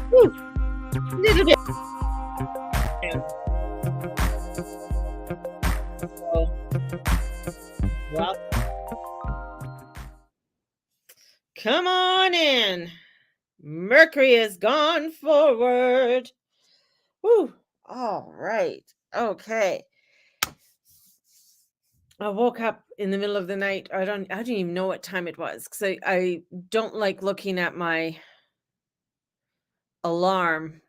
Whew, little bit. So, well, come on in. Mercury has gone forward. Whew. All right. Okay. I woke up in the middle of the night. I don't even know what time it was because I don't like looking at my alarm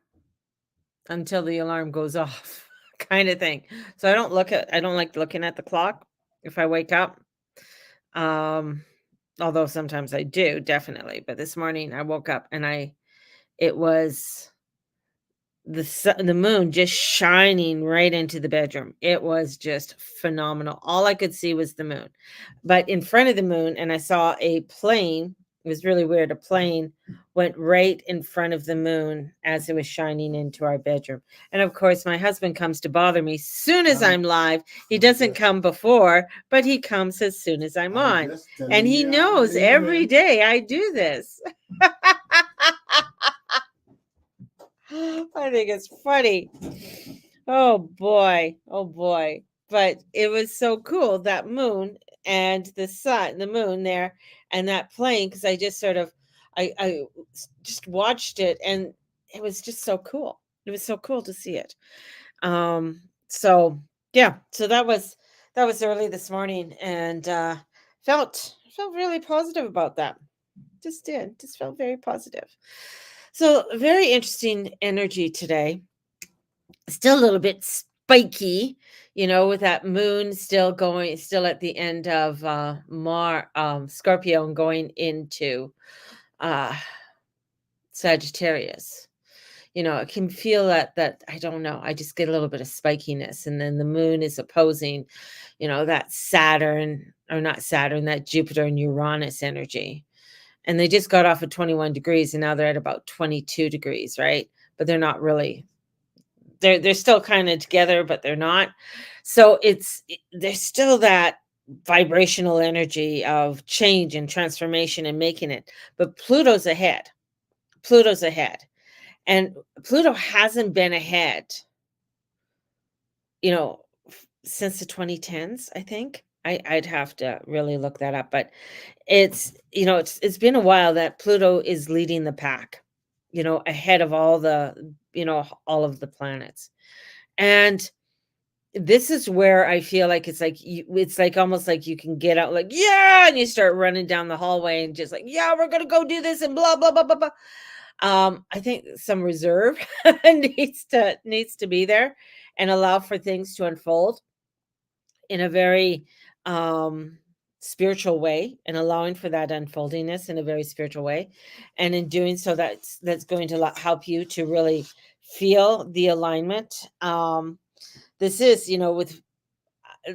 until the alarm goes off, kind of thing. So I don't like looking at the clock if I wake up. Um, although sometimes I do, definitely. But this morning I woke up and it was the moon just shining right into the bedroom. It was just phenomenal. All I could see was the moon. But in front of the moon, and I saw a plane. It was really weird. A plane went right in front of the moon as it was shining into our bedroom. And of course, my husband comes to bother me soon as I'm live. He doesn't come before, but he comes as soon as I'm on. And he knows every day I do this. I think it's funny. Oh boy. Oh boy. But it was so cool, that moon and the sun, the moon there, and that plane, because I just sort of just watched it, and it was just so cool. It was so cool to see it. So yeah, so that was early this morning, and felt really positive about that. Just did. Just felt very positive. So, very interesting energy today. Still a little bit spiky, with that moon still going, still at the end of Scorpio and going into uh, Sagittarius. I can feel that I don't know. I just get a little bit of spikiness, and then the moon is opposing, that Saturn, or not Saturn, that Jupiter and Uranus energy. And they just got off at 21 degrees, and now they're at about 22 degrees, right? But they're not really, they're still kind of together, but they're not. So there's still that vibrational energy of change and transformation and making it. But Pluto's ahead. Pluto's ahead. And Pluto hasn't been ahead, you know, since the 2010s, I think. I'd have to really look that up, but it's been a while that Pluto is leading the pack, ahead of all of the planets. And this is where I feel like it's like almost like you can get out, like, yeah, and you start running down the hallway and just like, yeah, we're gonna go do this and blah blah blah blah blah. I think some reserve needs to be there and allow for things to unfold in a very spiritual way, and allowing for that unfoldingness in a very spiritual way. And in doing so, that's going to help you to really feel the alignment. This is, with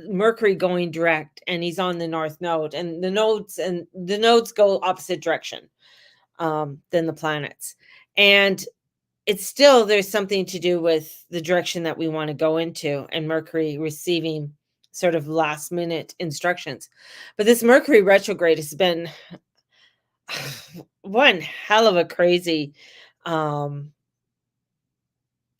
Mercury going direct, and he's on the north node, and the nodes go opposite direction than the planets. And it's still, there's something to do with the direction that we want to go into, and Mercury receiving sort of last minute instructions. But this Mercury retrograde has been one hell of a crazy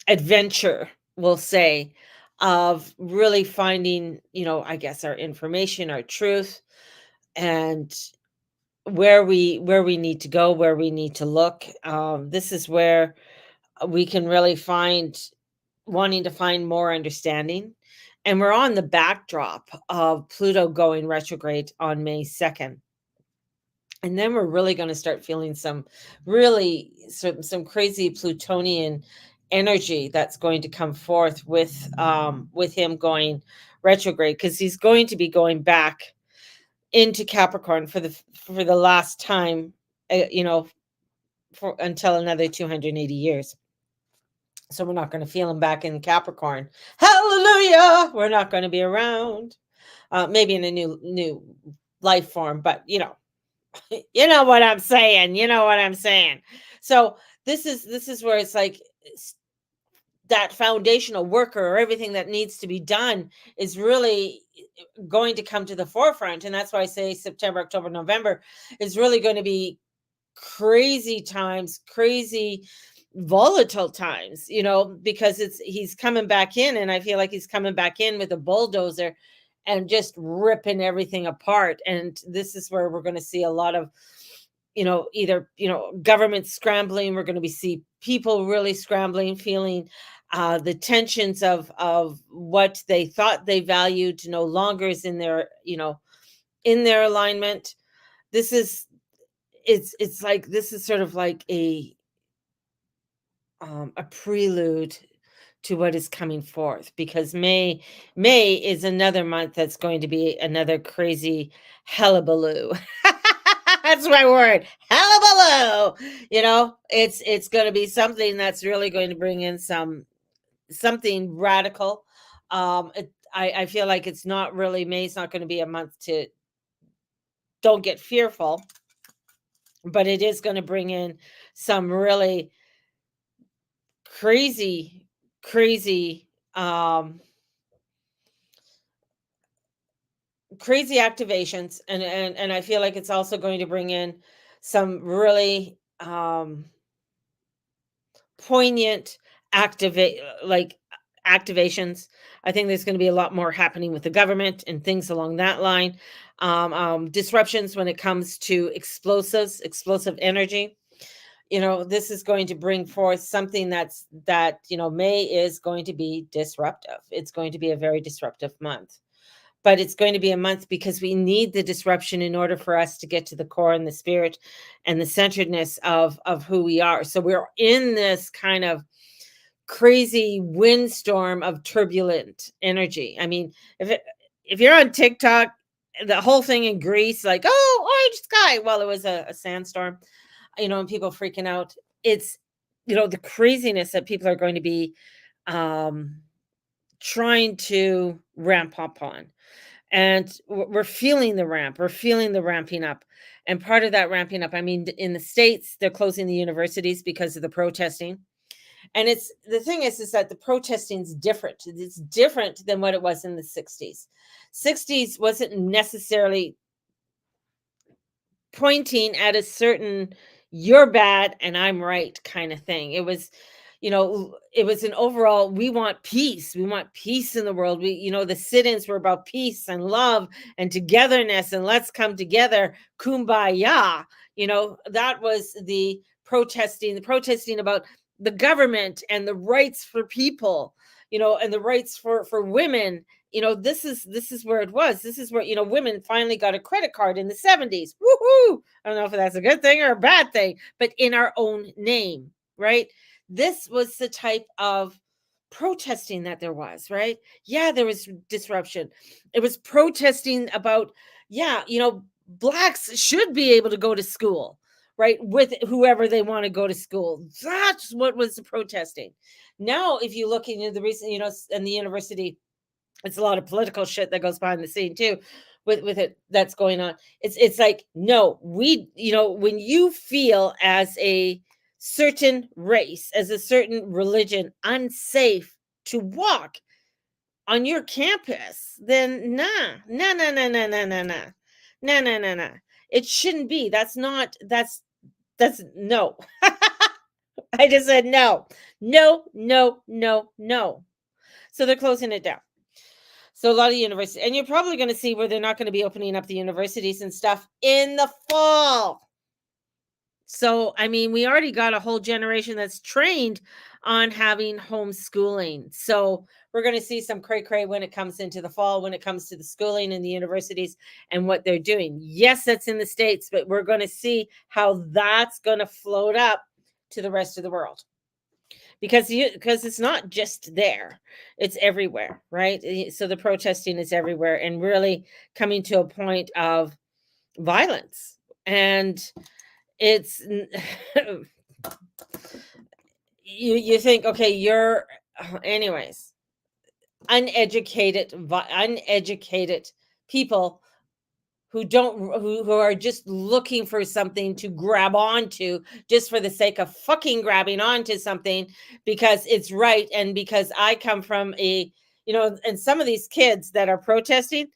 adventure, we'll say, of really finding, I guess, our information, our truth, and where we need to go, where we need to look. This is where we can really find, wanting to find more understanding. And we're on the backdrop of Pluto going retrograde on May 2nd. And then we're really going to start feeling some crazy Plutonian energy that's going to come forth with him going retrograde, because he's going to be going back into Capricorn for the last time, for until another 280 years. So we're not going to feel him back in Capricorn. Hallelujah! We're not going to be around. Maybe in a new life form, but You know what I'm saying. You know what I'm saying. So this is where it's like that foundational worker or everything that needs to be done is really going to come to the forefront. And that's why I say September, October, November is really going to be crazy times, crazy volatile times, because he's coming back in, and I feel like he's coming back in with a bulldozer and just ripping everything apart. And this is where we're going to see a lot of, either, government scrambling. We're going to be see people really scrambling, feeling the tensions of what they thought they valued no longer is in their, in their alignment. This is it's like this is sort of like a prelude to what is coming forth, because May is another month that's going to be another crazy hullabaloo. That's my word, hullabaloo. It's going to be something that's really going to bring in something radical. I feel like it's not really May's not going to be a month to don't get fearful, but it is going to bring in some really crazy, crazy, crazy activations, and I feel like it's also going to bring in some really poignant activate like activations. I think there's going to be a lot more happening with the government and things along that line. Disruptions when it comes to explosive energy. This is going to bring forth something May is going to be disruptive. It's going to be a very disruptive month, but it's going to be a month because we need the disruption in order for us to get to the core and the spirit and the centeredness of who we are. So we're in this kind of crazy windstorm of turbulent energy. I mean, if you're on TikTok, the whole thing in Greece, like, oh, orange sky, well, it was a sandstorm, and people freaking out. It's, the craziness that people are going to be trying to ramp up on. And we're feeling the ramp. We're feeling the ramping up. And part of that ramping up, I mean, in the States, they're closing the universities because of the protesting. And it's the thing is that the protesting is different. It's different than what it was in the 60s. 60s wasn't necessarily pointing at a certain you're bad and I'm right kind of thing. It was an overall, we want peace. We want peace in the world. The sit-ins were about peace and love and togetherness, and let's come together, kumbaya. That was the protesting about the government and the rights for people, and the rights for women. This is where it was. This is where, women finally got a credit card in the 70s. Woohoo! I don't know if that's a good thing or a bad thing, but in our own name, right? This was the type of protesting that there was, right? Yeah, there was disruption. It was protesting about, yeah, blacks should be able to go to school, right? With whoever they want to go to school. That's what was the protesting. Now, if you look into the recent, in the university, it's a lot of political shit that goes behind the scene too with it that's going on. It's like, no, when you feel as a certain race, as a certain religion unsafe to walk on your campus, then nah. It shouldn't be. That's no. I just said no. No, no, no, no. So they're closing it down. So a lot of universities, and you're probably going to see where they're not going to be opening up the universities and stuff in the fall. So, I mean, we already got a whole generation that's trained on having homeschooling. So we're going to see some cray when it comes into the fall, when it comes to the schooling in the universities and what they're doing. Yes, that's in the States, but we're going to see how that's going to float up to the rest of the world. Because it's not just there, it's everywhere, right? So the protesting is everywhere and really coming to a point of violence. And it's you think, okay, you're anyways, uneducated people who are just looking for something to grab onto just for the sake of fucking grabbing onto something because it's right and because I come from a, and some of these kids that are protesting,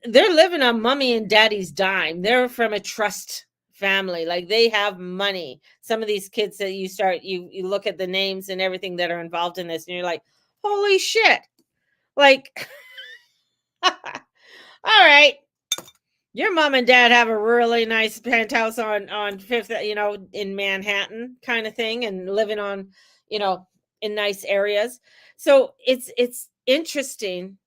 they're living on mommy and daddy's dime. They're from a trust family. Like they have money. Some of these kids that you look at the names and everything that are involved in this and you're like, holy shit. Like all right, your mom and dad have a really nice penthouse on Fifth, in Manhattan kind of thing, and living on, you know, in nice areas. So it's interesting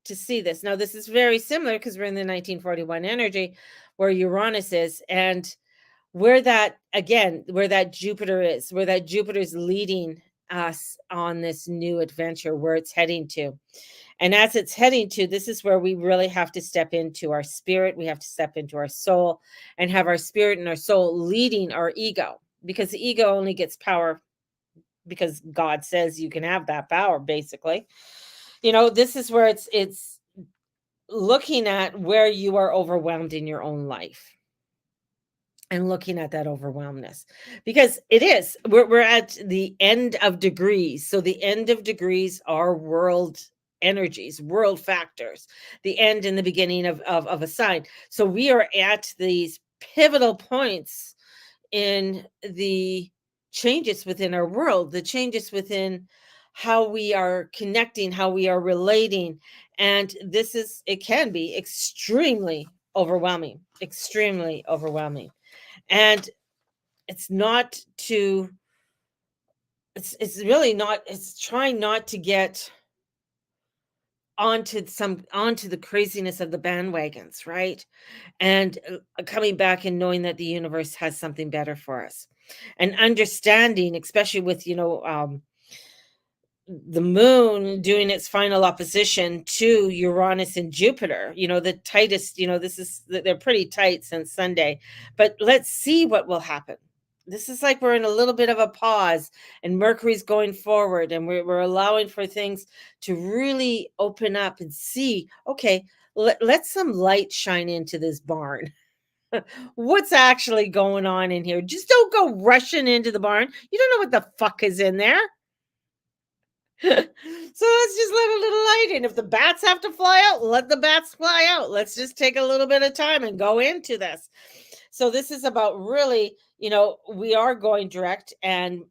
to see this. Now this is very similar because we're in the 1941 energy where Uranus is, and where that Jupiter is, where that Jupiter's leading us on this new adventure where it's heading to. And as it's heading to, this is where we really have to step into our spirit. We have to step into our soul and have our spirit and our soul leading our ego, because the ego only gets power because God says you can have that power, basically. This is where it's looking at where you are overwhelmed in your own life and looking at that overwhelmness, because we're at the end of degrees. So the end of degrees are world energies, world factors, the end and the beginning of a sign. So we are at these pivotal points in the changes within our world, the changes within how we are connecting, how we are relating. And it can be extremely overwhelming. And it's not to it's really not, it's trying not to get onto the craziness of the bandwagons, right? And coming back and knowing that the universe has something better for us, and understanding, especially with the moon doing its final opposition to Uranus and Jupiter, the tightest, they're pretty tight since Sunday, but let's see what will happen. This is like we're in a little bit of a pause, and Mercury's going forward, and we're allowing for things to really open up and see, okay, let some light shine into this barn. What's actually going on in here? Just don't go rushing into the barn. You don't know what the fuck is in there. So let's just let a little light in. If the bats have to fly out, let the bats fly out. Let's just take a little bit of time and go into this. So this is about really, we are going direct, and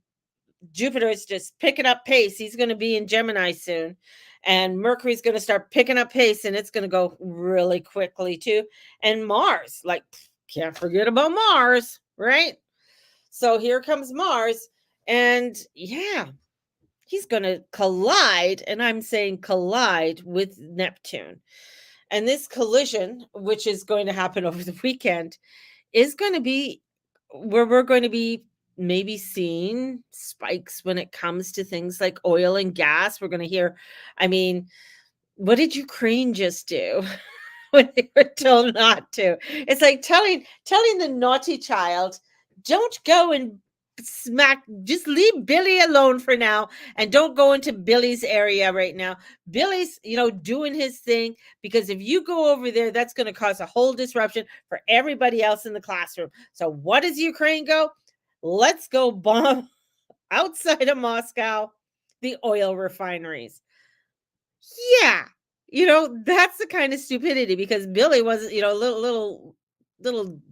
Jupiter is just picking up pace. He's going to be in Gemini soon, and Mercury's going to start picking up pace, and it's going to go really quickly too. And Mars, like, can't forget about Mars, right? So here comes Mars, and yeah, he's going to collide, and I'm saying collide, with Neptune. And this collision, which is going to happen over the weekend, is going to be where we're going to be maybe seeing spikes when it comes to things like oil and gas. We're going to hear, I mean, what did Ukraine just do when they were told not to? It's like telling the naughty child, don't go and just leave Billy alone for now, and don't go into Billy's area right now. Billy's, doing his thing, because if you go over there, that's going to cause a whole disruption for everybody else in the classroom. So what does Ukraine go? Let's go bomb outside of Moscow the oil refineries. Yeah. That's the kind of stupidity, because Billy wasn't, little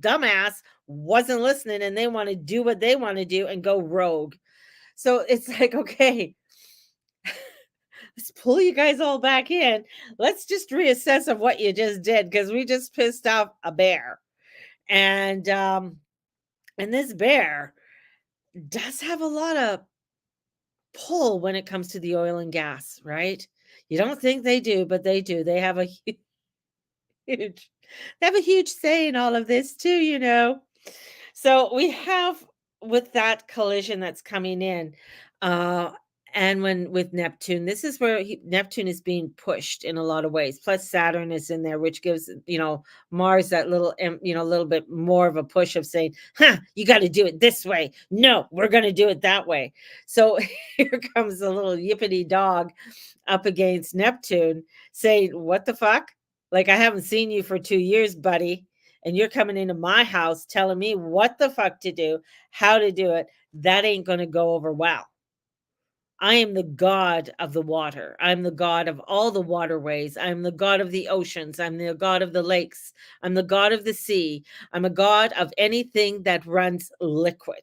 dumbass wasn't listening, and they want to do what they want to do and go rogue. So it's like, okay, let's pull you guys all back in. Let's just reassess of what you just did, because we just pissed off a bear. And this bear does have a lot of pull when it comes to the oil and gas, right? You don't think they do, but they do. They have a huge say in all of this too. So we have, with that collision that's coming in, uh and when with Neptune, this is where Neptune is being pushed in a lot of ways. Plus Saturn is in there, which gives, Mars that little bit more of a push of saying, you got to do it this way. No, we're going to do it that way. So here comes a little yippity dog up against Neptune saying, what the fuck? Like, I haven't seen you for 2 years, buddy, and you're coming into my house telling me what the fuck to do, how to do it. That ain't gonna go over well. I am the god of the water. I'm the god of all the waterways. I'm the god of the oceans. I'm the god of the lakes. I'm the god of the sea. I'm a god of anything that runs liquid.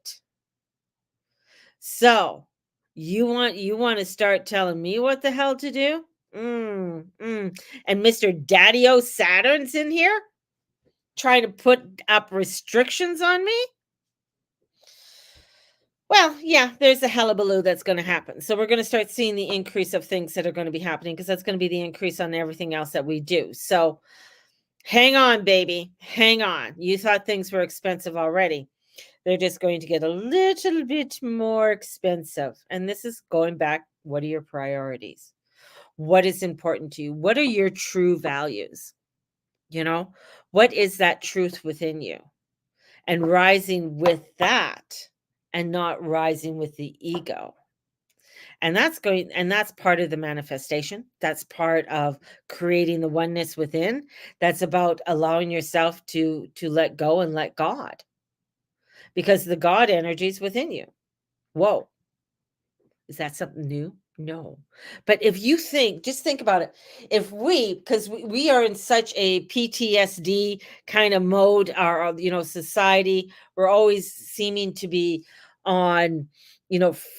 So, you want to start telling me what the hell to do? And Mr. Daddy-O Saturn's in here trying to put up restrictions on me? Well, yeah, there's a hullabaloo that's gonna happen. So we're gonna start seeing the increase of things that are gonna be happening because that's gonna be the increase on everything else that we do. So hang on, baby. Hang on. You thought things were expensive already. They're just going to get a little bit more expensive. And this is going back, what are your priorities? What is important to you? What are your true values? You know, what is that truth within you? And rising with that and not rising with the ego. And that's part of the manifestation. That's part of creating the oneness within. That's about allowing yourself to let go and let God, because the God energy is within you. Whoa, is that something new? No. But if you think, just think about it. If we, because we are in such a PTSD kind of mode, our, society, we're always seeming to be on,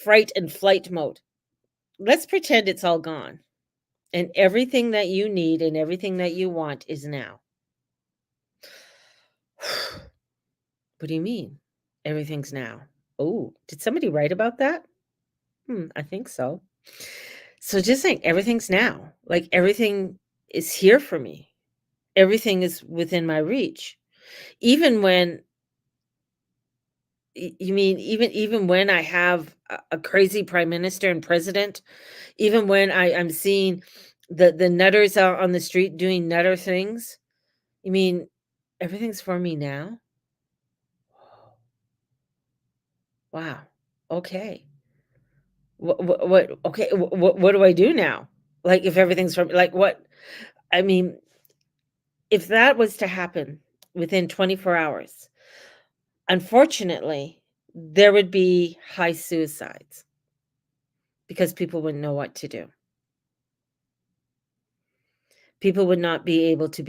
fright and flight mode. Let's pretend it's all gone. And everything that you need and everything that you want is now. What do you mean? Everything's now. Oh, did somebody write about that? I think so. So just saying everything's now. Like everything is here for me. Everything is within my reach. Even when you mean even when I have a crazy prime minister and president, even when I'm seeing the nutters out on the street doing nutter things, you mean everything's for me now? Wow. Okay. What okay, what do I do now? Like, if everything's from like, what I mean, if that was to happen within 24 hours, unfortunately, there would be high suicides because people wouldn't know what to do. People would not be able to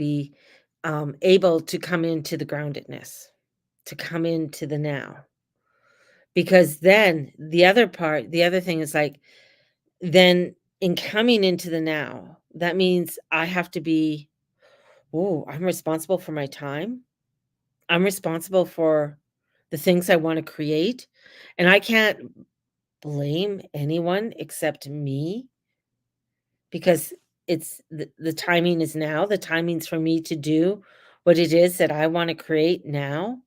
come into the groundedness, to come into the now. Because then the other thing is like, then in coming into the now, that means I have to be, oh, I'm responsible for my time. I'm responsible for the things I want to create. And I can't blame anyone except me because the timing is now. The timing's for me to do what it is that I want to create now.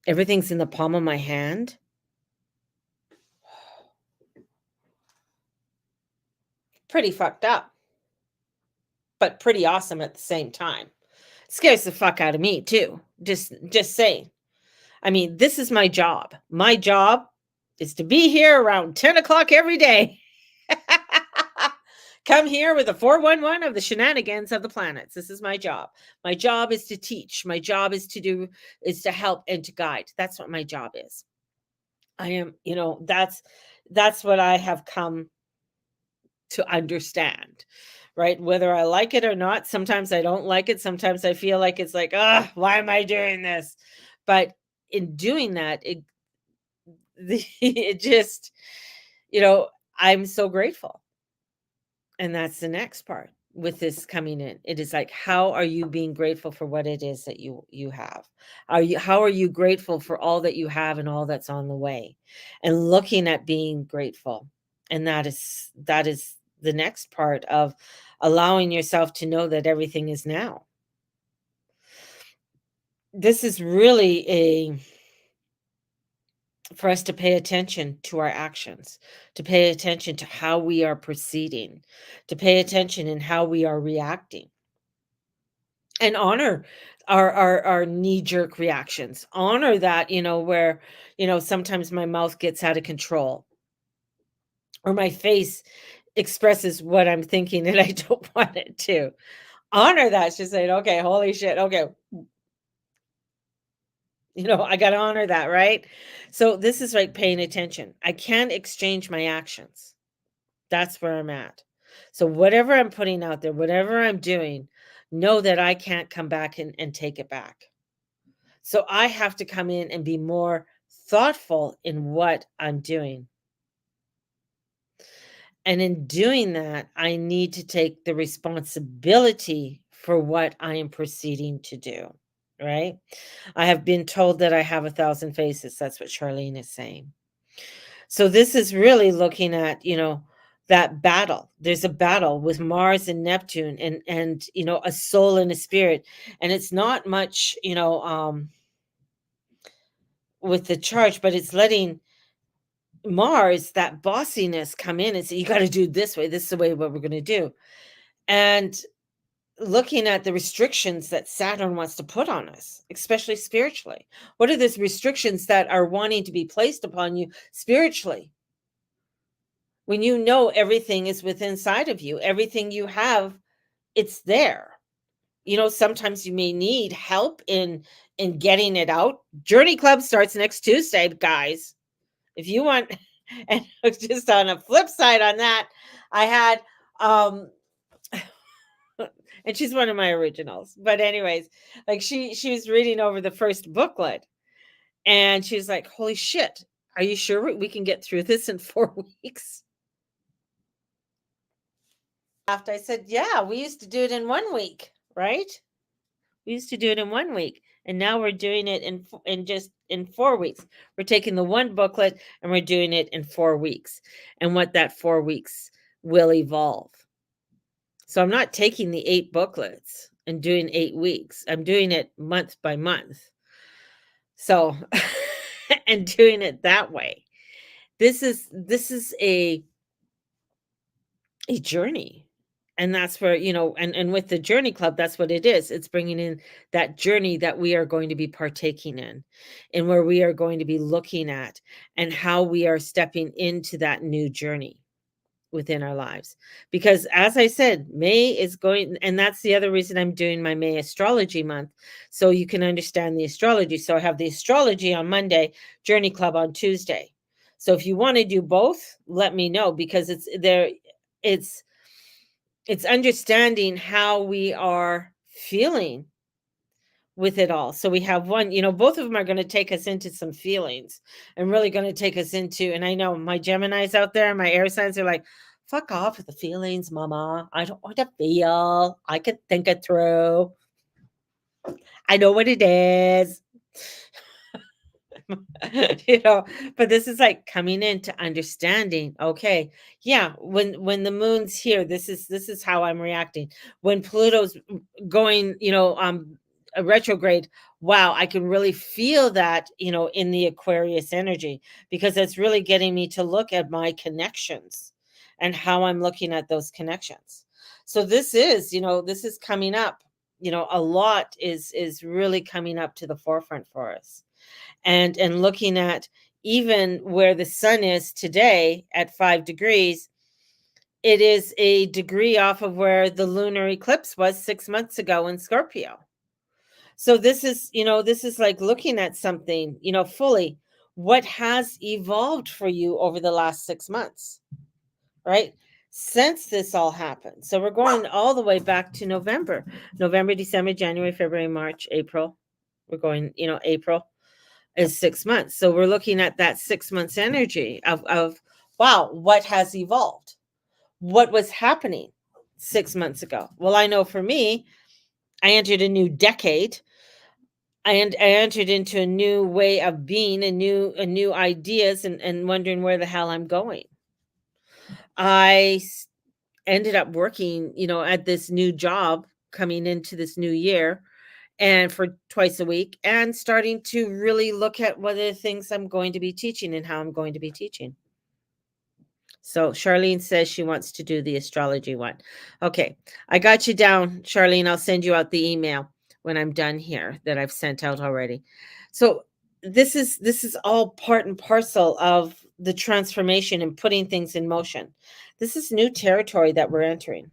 Everything's in the palm of my hand. Pretty fucked up, but pretty awesome at the same time. Scares the fuck out of me too. Just saying. I mean, this is my job. My job is to be here around 10 o'clock every day. Come here with a 411 of the shenanigans of the planets. This is my job. My job is to teach. My job is to help and to guide. That's what my job is. I am, that's what I have come to understand, right? Whether I like it or not, sometimes I don't like it. Sometimes I feel like it's like, ah, why am I doing this? But in doing that, it just, I'm so grateful. And that's the next part with this coming in. It is like, how are you being grateful for what it is that you have? How are you grateful for all that you have and all that's on the way? And looking at being grateful. And that is the next part of allowing yourself to know that everything is now. This is really a for us to pay attention to our actions, to pay attention to how we are proceeding, to pay attention in how we are reacting, and honor our knee-jerk reactions. Honor that, where, sometimes my mouth gets out of control or my face expresses what I'm thinking and I don't want it to. Honor that. She's saying, okay, holy shit. Okay, I got to honor that, right? So this is like paying attention. I can't exchange my actions. That's where I'm at. So whatever I'm putting out there, whatever I'm doing, know that I can't come back and take it back. So I have to come in and be more thoughtful in what I'm doing. And in doing that, I need to take the responsibility for what I am proceeding to do, right? I have been told that I have a thousand faces. That's what Charlene is saying. So this is really looking at, that battle. There's a battle with Mars and Neptune and a soul and a spirit. And it's not much, with the charge, but it's letting Mars, that bossiness, come in and say, you got to do this way. This is the way what we're going to do. And looking at the restrictions that Saturn wants to put on us, especially spiritually. What are those restrictions that are wanting to be placed upon you spiritually? When you know everything is within inside of you, everything you have, it's there. Sometimes you may need help in getting it out. Journey Club starts next Tuesday, guys. If you want, and just on a flip side on that, I had and she's one of my originals. But anyways, like she was reading over the first booklet and she's like, "Holy shit. Are you sure we can get through this in 4 weeks?" After I said, "Yeah, we used to do it in 1 week, right? We used to do it in 1 week, and now we're doing it in 4 weeks. We're taking the one booklet and we're doing it in 4 weeks, and what that 4 weeks will evolve. So I'm not taking the 8 booklets and doing 8 weeks. I'm doing it month by month. So and doing it that way. This is a journey. And that's where, and with the Journey Club, that's what it is. It's bringing in that journey that we are going to be partaking in and where we are going to be looking at and how we are stepping into that new journey within our lives. Because as I said, May is going, and that's the other reason I'm doing my May astrology month, so you can understand the astrology. So I have the astrology on Monday, Journey Club on Tuesday. So if you want to do both, let me know, because it's it's understanding how we are feeling with it all. So we have one, both of them are going to take us into some feelings and really going to take us into, and I know my Geminis out there, my air signs are like, fuck off with the feelings, mama. I don't want to feel. I can think it through. I know what it is. you know but this is like coming into understanding, okay, yeah, when the moon's here, this is how I'm reacting. When Pluto's going, a retrograde, wow, I can really feel that, in the Aquarius energy, because it's really getting me to look at my connections and how I'm looking at those connections. So this is coming up, a lot is really coming up to the forefront for us, and looking at even where the sun is today at 5 degrees, it is a degree off of where the lunar eclipse was 6 months ago in Scorpio. So this is like looking at something, fully, what has evolved for you over the last 6 months, right? Since this all happened. So we're going all the way back to November, December, January, February, March, April. We're going, April is 6 months. So we're looking at that 6 months energy of wow, what has evolved? What was happening 6 months ago? Well, I know for me, I entered a new decade. I entered into a new way of being, a new ideas, and wondering where the hell I'm going. Ended up working, at this new job coming into this new year, and for twice a week, and starting to really look at what are the things I'm going to be teaching and how I'm going to be teaching. So Charlene says she wants to do the astrology one. Okay, I got you down, Charlene. I'll send you out the email when I'm done here that I've sent out already. So this is all part and parcel of the transformation and putting things in motion. This is new territory that we're entering.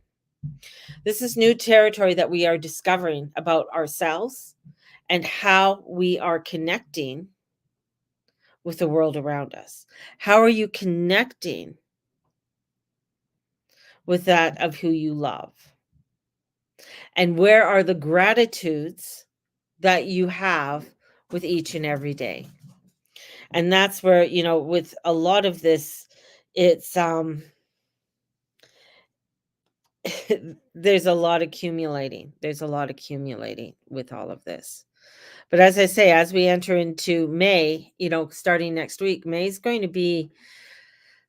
This is new territory that we are discovering about ourselves and how we are connecting with the world around us. How are you connecting with that of who you love? And where are the gratitudes that you have with each and every day? And that's where, with a lot of this, it's there's a lot accumulating. There's a lot accumulating with all of this. But as I say, as we enter into May, starting next week, May's going to be,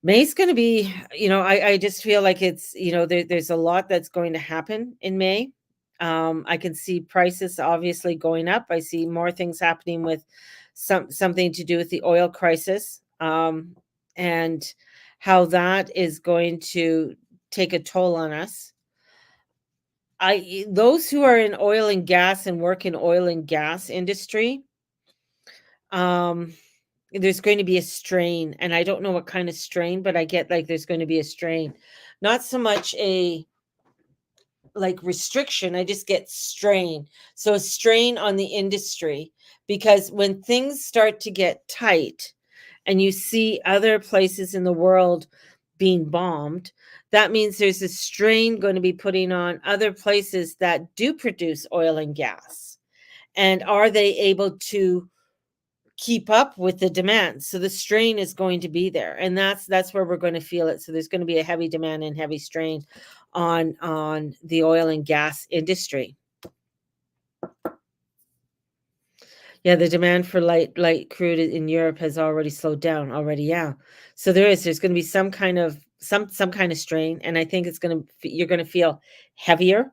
I just feel like it's, there's a lot that's going to happen in May. I can see prices obviously going up. I see more things happening with something to do with the oil crisis, and how that is going to take a toll on us. Those who are in oil and gas and work in oil and gas industry, um, there's going to be a strain, and I don't know what kind of strain, but I get like there's going to be a strain. Not so much a like restriction, I just get strain. So a strain on the industry, because when things start to get tight and you see other places in the world being bombed, that means there's a strain going to be putting on other places that do produce oil and gas. And are they able to keep up with the demand? So the strain is going to be there, and that's where we're going to feel it. So there's going to be a heavy demand and heavy strain on the oil and gas industry. Yeah, the demand for light crude in Europe has already slowed down already. Yeah. So there's going to be some kind of strain, and I think you're going to feel heavier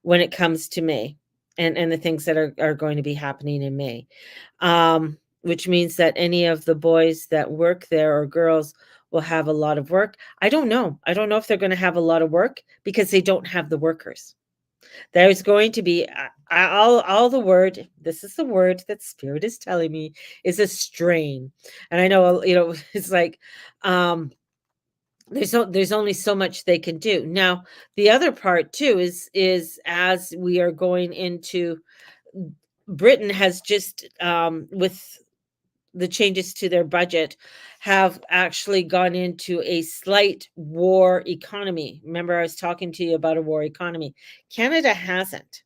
when it comes to May, and the things that are going to be happening in May. Which means that any of the boys that work there or girls will have a lot of work. I don't know. I don't know if they're going to have a lot of work because they don't have the workers. There's going to be all the word. This is the word that Spirit is telling me is a strain, and I know it's like there's only so much they can do. Now, the other part too is as we are going into Britain has just with the changes to their budget have actually gone into a slight war economy. Remember, I was talking to you about a war economy. Canada hasn't.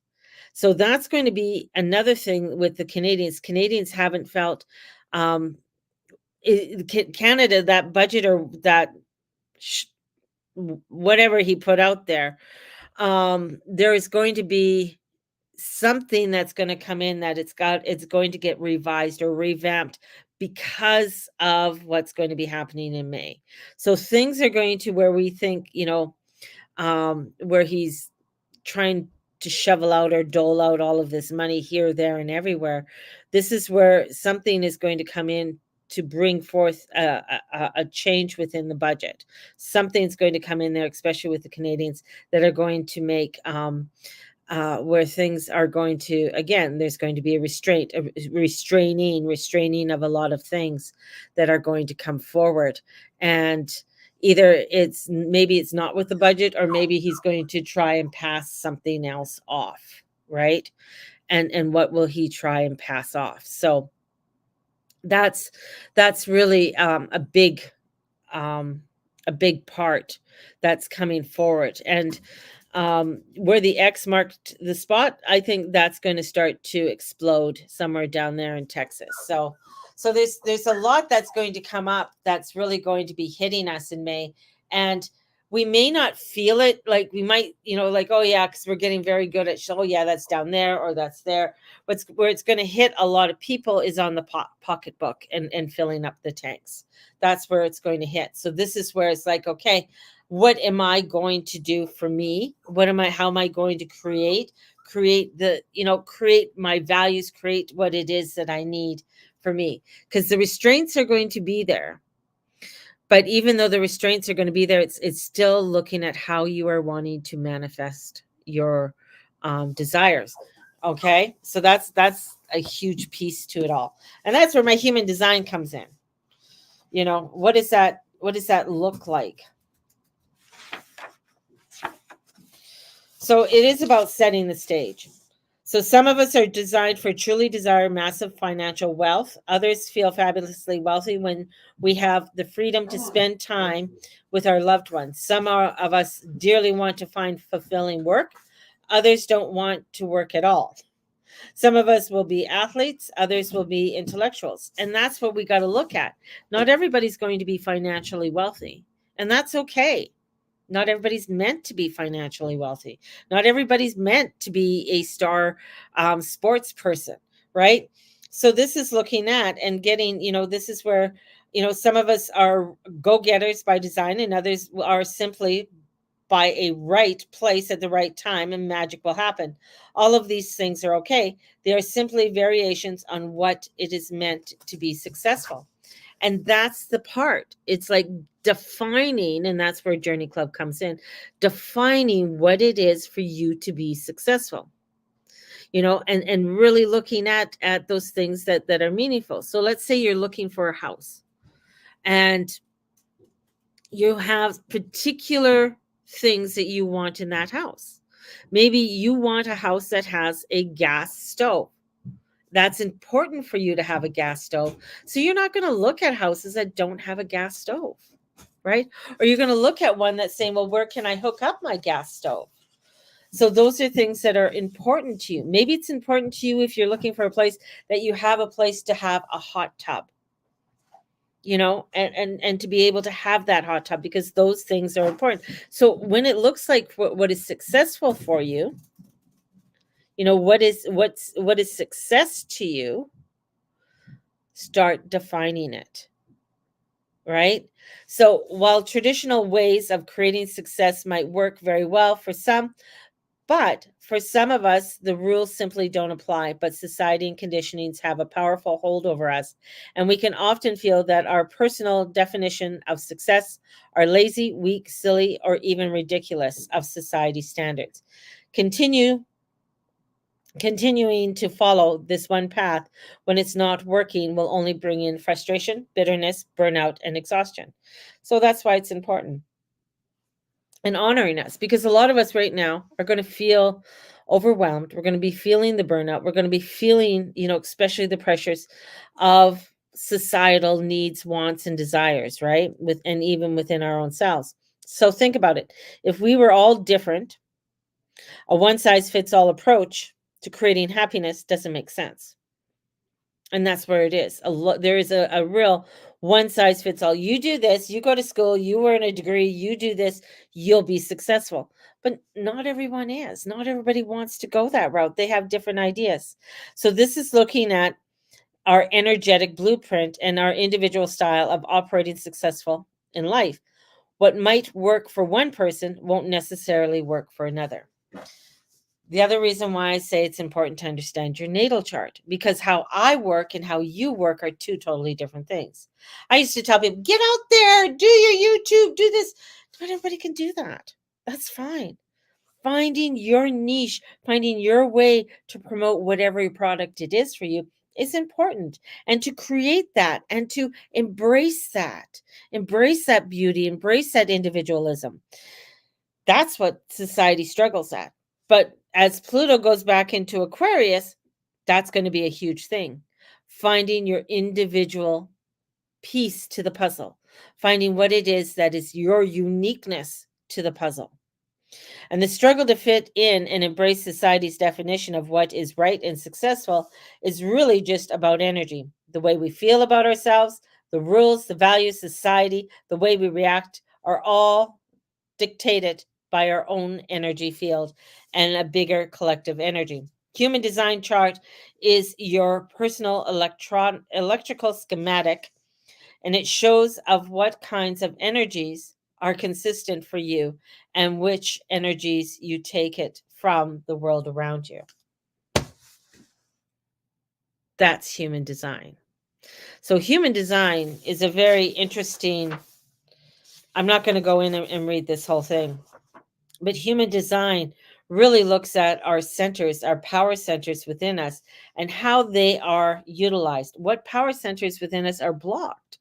So that's going to be another thing with the Canadians. Canadians haven't felt Canada, that budget or that whatever he put out there. There is going to be something that's going to come in that it's going to get revised or revamped because of what's going to be happening in May. So things are going to where we think, where he's trying to shovel out or dole out all of this money here, there, and everywhere. This is where something is going to come in to bring forth a change within the budget. Something's going to come in there, especially with the Canadians, that are going to make where things are going to, again, there's going to be a restraining of a lot of things that are going to come forward. And either maybe it's not with the budget, or maybe he's going to try and pass something else off, right? And what will he try and pass off? So that's really um, a big part that's coming forward. And where the X marked the spot, I think that's going to start to explode somewhere down there in Texas. So there's a lot that's going to come up that's really going to be hitting us in May, and we may not feel it. Like we might, like, oh yeah, because we're getting very good at, oh yeah, that's down there or that's there. Where it's going to hit a lot of people is on the pocketbook and filling up the tanks. That's where it's going to hit. So this is where it's like, okay, what am I going to do for me? How am I going to create my values, create what it is that I need for me? Because the restraints are going to be there. But even though the restraints are going to be there, it's still looking at how you are wanting to manifest your desires. Okay. So that's a huge piece to it all. And that's where my human design comes in. What does that look like? So it is about setting the stage. So some of us are designed for truly desire massive financial wealth. Others feel fabulously wealthy when we have the freedom to spend time with our loved ones. Of us dearly want to find fulfilling work. Others don't want to work at all. Some of us will be athletes, others will be intellectuals. And that's what we got to look at. Not everybody's going to be financially wealthy, and that's okay. Not everybody's meant to be financially wealthy. Not everybody's meant to be a star sports person, right? So this is looking at and getting, this is where, some of us are go-getters by design and others are simply by a right place at the right time and magic will happen. All of these things are okay. They are simply variations on what it is meant to be successful. And that's the part. It's like defining, and that's where Journey Club comes in, defining what it is for you to be successful. And really looking at those things that are meaningful. So let's say you're looking for a house and you have particular things that you want in that house. Maybe you want a house that has a gas stove. That's important for you to have a gas stove. So you're not going to look at houses that don't have a gas stove, right? Or you're going to look at one that's saying, well, where can I hook up my gas stove? So those are things that are important to you. Maybe it's important to you if you're looking for a place that you have a place to have a hot tub, and to be able to have that hot tub, because those things are important. So when it looks like what is successful for you, what is success to you, start defining it, right? So while traditional ways of creating success might work very well for some, but for some of us, the rules simply don't apply, but society and conditionings have a powerful hold over us. And we can often feel that our personal definition of success are lazy, weak, silly, or even ridiculous of society standards. Continuing to follow this one path when it's not working will only bring in frustration, bitterness, burnout, and exhaustion. So that's why it's important. And honoring us, because a lot of us right now are going to feel overwhelmed. We're going to be feeling the burnout. We're going to be feeling, especially the pressures of societal needs, wants, and desires, right? And even within our own selves. So think about it. If we were all different, a one size fits all approach to creating happiness doesn't make sense. And that's where it is. There is a real one size fits all. You do this, you go to school, you earn a degree, you do this, you'll be successful. But not everyone is. Not everybody wants to go that route. They have different ideas. So this is looking at our energetic blueprint and our individual style of operating successful in life. What might work for one person won't necessarily work for another. The other reason why I say it's important to understand your natal chart, because how I work and how you work are two totally different things. I used to tell people, get out there, do your YouTube, do this. Not everybody can do that. That's fine. Finding your niche, finding your way to promote whatever product it is for you is important. And to create that and to embrace that beauty, embrace that individualism. That's what society struggles at. But as Pluto goes back into Aquarius, that's going to be a huge thing. Finding your individual piece to the puzzle, finding what it is that is your uniqueness to the puzzle. And the struggle to fit in and embrace society's definition of what is right and successful is really just about energy. The way we feel about ourselves, the rules, the values, society, the way we react are all dictated by our own energy field and a bigger collective energy. Human design chart is your personal electrical schematic, and it shows of what kinds of energies are consistent for you and which energies you take it from the world around you. That's human design. So human design is a very interesting, I'm not going to go in and read this whole thing, but human design really looks at our centers, our power centers within us, and how they are utilized. What power centers within us are blocked?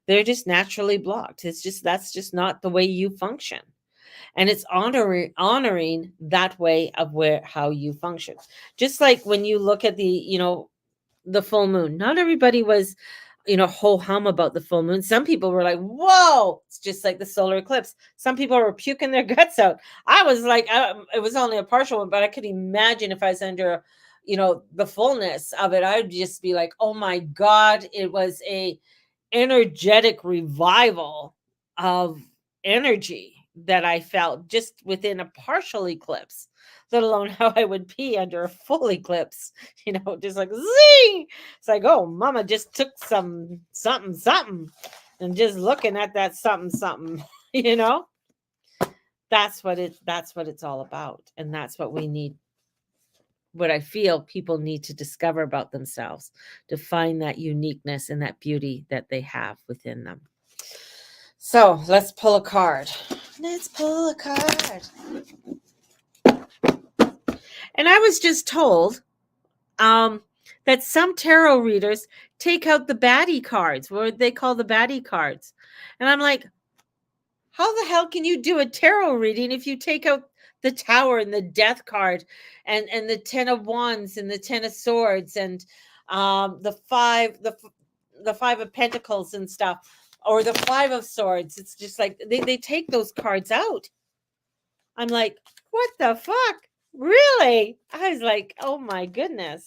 They're just naturally blocked. That's just not the way you function. And it's honoring that way of how you function. Just like when you look at the full moon, not everybody was ho hum about the full moon. Some people were like, whoa, it's just like the solar eclipse. Some people were puking their guts out. I was like, it was only a partial one, but I could imagine if I was under the fullness of it, I'd just be like, oh my God, it was a energetic revival of energy that I felt just within a partial eclipse, let alone how I would be under a full eclipse, just like zing. It's like, oh, mama just took some something, something, and just looking at that something, something, you know, that's what it's all about. And that's what we need. What I feel people need to discover about themselves to find that uniqueness and that beauty that they have within them. So let's pull a card. Let's pull a card. And I was just told that some tarot readers take out the baddie cards, what they call the baddie cards. And I'm like, how the hell can you do a tarot reading if you take out the Tower and the Death card and the 10 of Wands and the 10 of Swords and the five of Pentacles and stuff, or the 5 of Swords? It's just like they take those cards out. I'm like, what the fuck? Really? I was like, oh my goodness.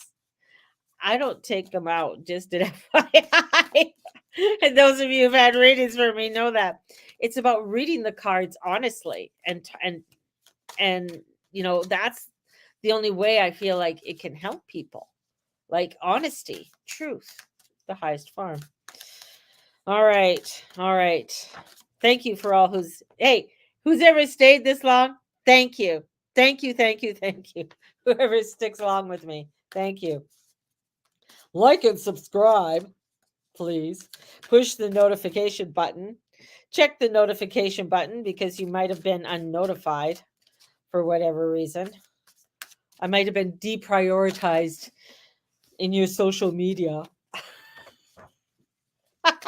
I don't take them out, just an FYI. And those of you who've had readings for me know that it's about reading the cards honestly, and that's the only way I feel like it can help people. Like honesty, truth, the highest form. All right. Thank you for all who's ever stayed this long. Thank you. Whoever sticks along with me, thank you. Like and subscribe, please. Push the notification button. Check the notification button because you might have been unnotified for whatever reason. I might have been deprioritized in your social media. Deprioritized.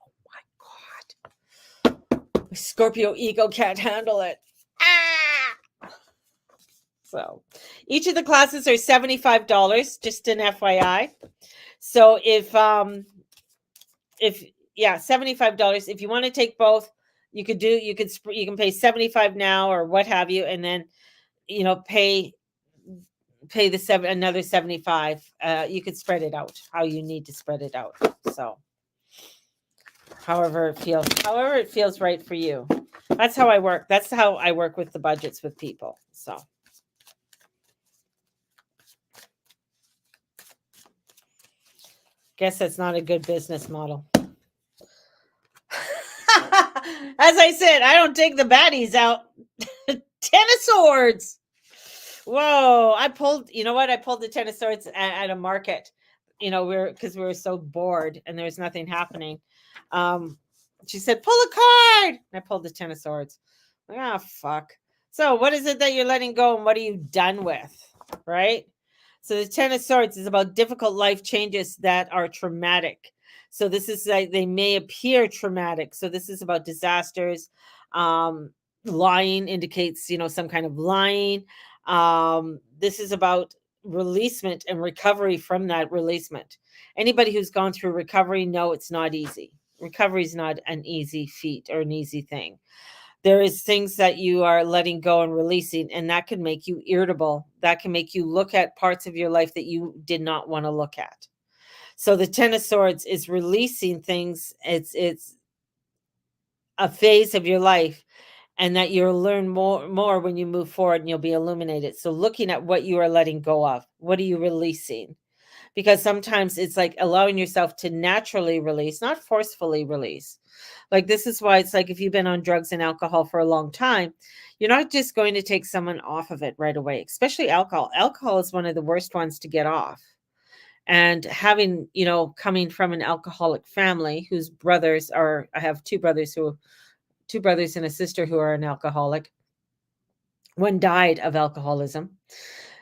Oh my God. My Scorpio ego can't handle it. So each of the classes are $75, just an FYI. So if $75, if you want to take both, you can pay $75 now or what have you, and then pay another $75. You could spread it out how you need to spread it out. So however it feels right for you. That's how I work. That's how I work with the budgets with people. So guess that's not a good business model. As I said, I don't take the baddies out. 10 of Swords. Whoa, I pulled the 10 of Swords at a market. Because we were so bored and there was nothing happening. She said, pull a card. And I pulled the 10 of Swords. Like, oh, fuck. So what is it that you're letting go and what are you done with? Right? So the 10 of Swords is about difficult life changes that are traumatic. So this is like they may appear traumatic. So this is about disasters. Lying indicates, some kind of lying. This is about releasement and recovery from that releasement. Anybody who's gone through recovery know it's not easy. Recovery is not an easy feat or an easy thing. There is things that you are letting go and releasing, and that can make you irritable. That can make you look at parts of your life that you did not want to look at. So the 10 of Swords is releasing things. It's a phase of your life, and that you'll learn more when you move forward and you'll be illuminated. So looking at what you are letting go of, what are you releasing? Because sometimes it's like allowing yourself to naturally release, not forcefully release. Like this is why it's like if you've been on drugs and alcohol for a long time, you're not just going to take someone off of it right away, especially alcohol. Alcohol is one of the worst ones to get off. And having, coming from an alcoholic family whose brothers I have two brothers and a sister who are an alcoholic. One died of alcoholism.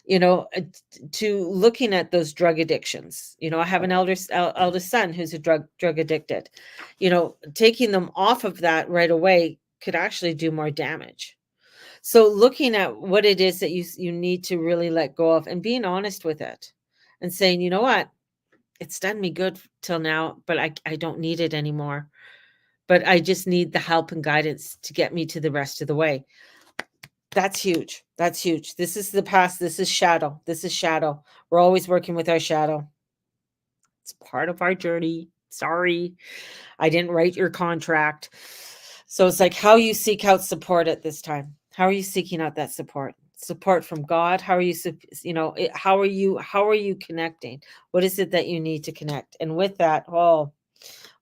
to looking at those drug addictions. I have an eldest son who's a drug addicted. Taking them off of that right away could actually do more damage. So looking at what it is that you need to really let go of and being honest with it and saying, you know what, it's done me good till now, but I don't need it anymore. But I just need the help and guidance to get me to the rest of the way. That's huge. That's huge. This is the past. This is shadow. This is shadow. We're always working with our shadow. It's part of our journey. Sorry, I didn't write your contract. So it's like how you seek out support at this time. How are you seeking out that support? Support from God. How are you, how are you connecting? What is it that you need to connect? And with that, well,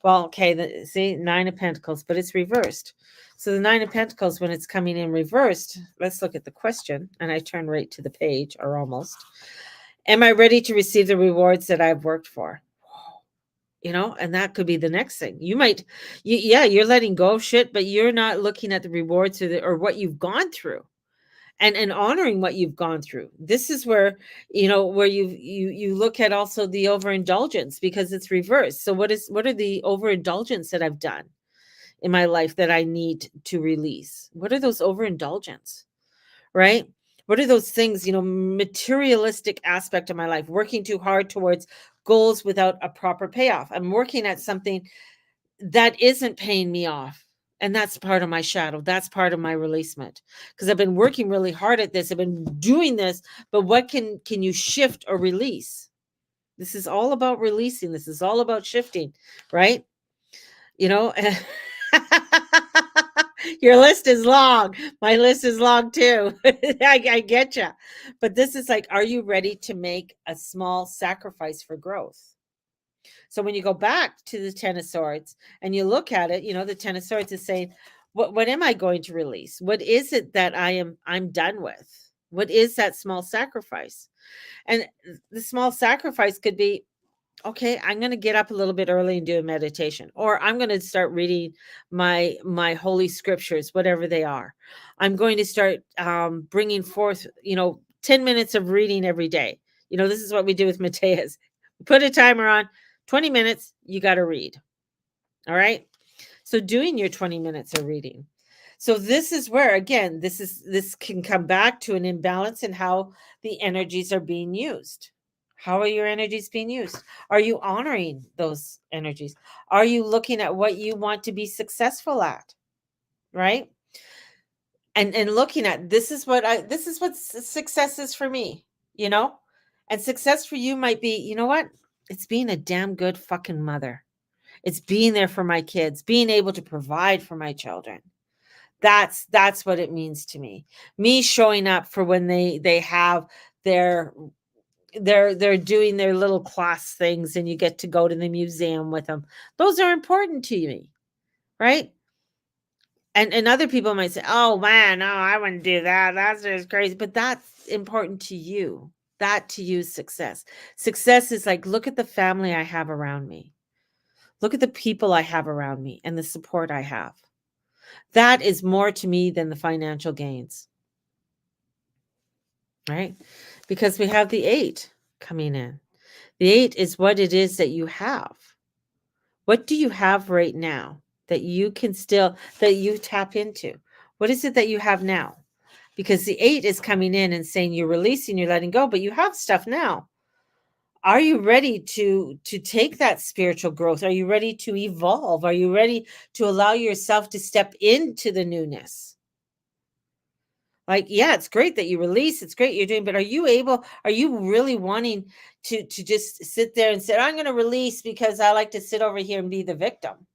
okay, see, 9 of Pentacles, but it's reversed. So the 9 of Pentacles, when it's coming in reversed, let's look at the question. And I turn right to the page, or almost. Am I ready to receive the rewards that I've worked for? And that could be the next thing. You're letting go of shit, but you're not looking at the rewards or what you've gone through and honoring what you've gone through. This is where, where you look at also the overindulgence, because it's reversed. So what are the overindulgence that I've done in my life that I need to release? What are those overindulgence, right? What are those things, materialistic aspect of my life, working too hard towards goals without a proper payoff? I'm working at something that isn't paying me off. And that's part of my shadow. That's part of my releasement. Because I've been working really hard at this. I've been doing this, but what can you shift or release? This is all about releasing. This is all about shifting, right? You know, your list is long. My list is long too. I get you. But this is like, are you ready to make a small sacrifice for growth? So when you go back to the Ten of Swords and you look at it, the Ten of Swords is saying, what am I going to release? What is it that I'm done with? What is that small sacrifice? And the small sacrifice could be, okay, I'm going to get up a little bit early and do a meditation, or I'm going to start reading my holy scriptures, whatever they are. I'm going to start bringing forth, 10 minutes of reading every day. This is what we do with Mateus. Put a timer on, 20 minutes, you got to read. All right. So doing your 20 minutes of reading. So this is where, again, this can come back to an imbalance in how the energies are being used. How are your energies being used? Are you honoring those energies? Are you looking at what you want to be successful at? Right? And looking at this is what success is for me, And success for you might be, you know what? It's being a damn good fucking mother. It's being there for my kids, being able to provide for my children. That's what it means to me. Me showing up for when they have their they're doing their little class things and you get to go to the museum with them. Those are important to me, right? And other people might say, "Oh man, no, I wouldn't do that. That's just crazy." But that's important to you. That to you is success. Success is like, look at the family I have around me. Look at the people I have around me and the support I have. That is more to me than the financial gains. Right? Because we have the 8 coming in. The 8 is what it is that you have. What do you have right now that you tap into? What is it that you have now? Because the 8 is coming in and saying you're releasing, you're letting go, but you have stuff now. Are you ready to take that spiritual growth? Are you ready to evolve? Are you ready to allow yourself to step into the newness? Like, yeah, it's great that you release. It's great you're doing, but are you really wanting to just sit there and say, I'm going to release because I like to sit over here and be the victim?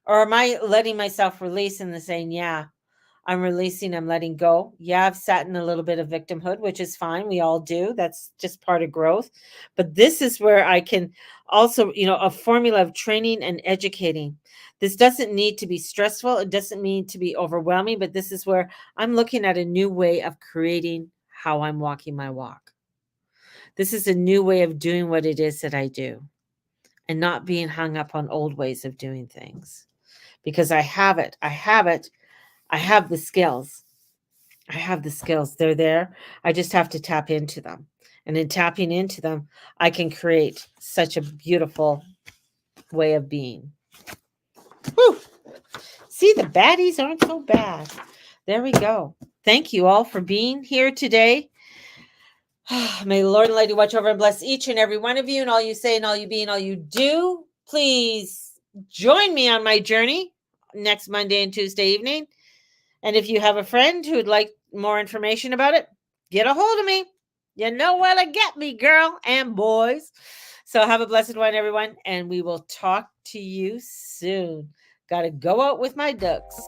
Or am I letting myself release and saying, yeah, I'm releasing, I'm letting go. Yeah, I've sat in a little bit of victimhood, which is fine. We all do. That's just part of growth. But this is where I can also, a formula of training and educating. This doesn't need to be stressful. It doesn't need to be overwhelming, but this is where I'm looking at a new way of creating how I'm walking my walk. This is a new way of doing what it is that I do and not being hung up on old ways of doing things, because I have it. I have the skills. I have the skills. They're there. I just have to tap into them. And in tapping into them, I can create such a beautiful way of being. Whew. See, the baddies aren't so bad. There we go. Thank you all for being here today. May the Lord and Lady watch over and bless each and every one of you, and all you say and all you be and all you do. Please join me on my journey next Monday and Tuesday evening. And if you have a friend who would like more information about it, get a hold of me. You know where to get me, girl and boys. So have a blessed one, everyone, and we will talk to you soon. Got to go out with my ducks.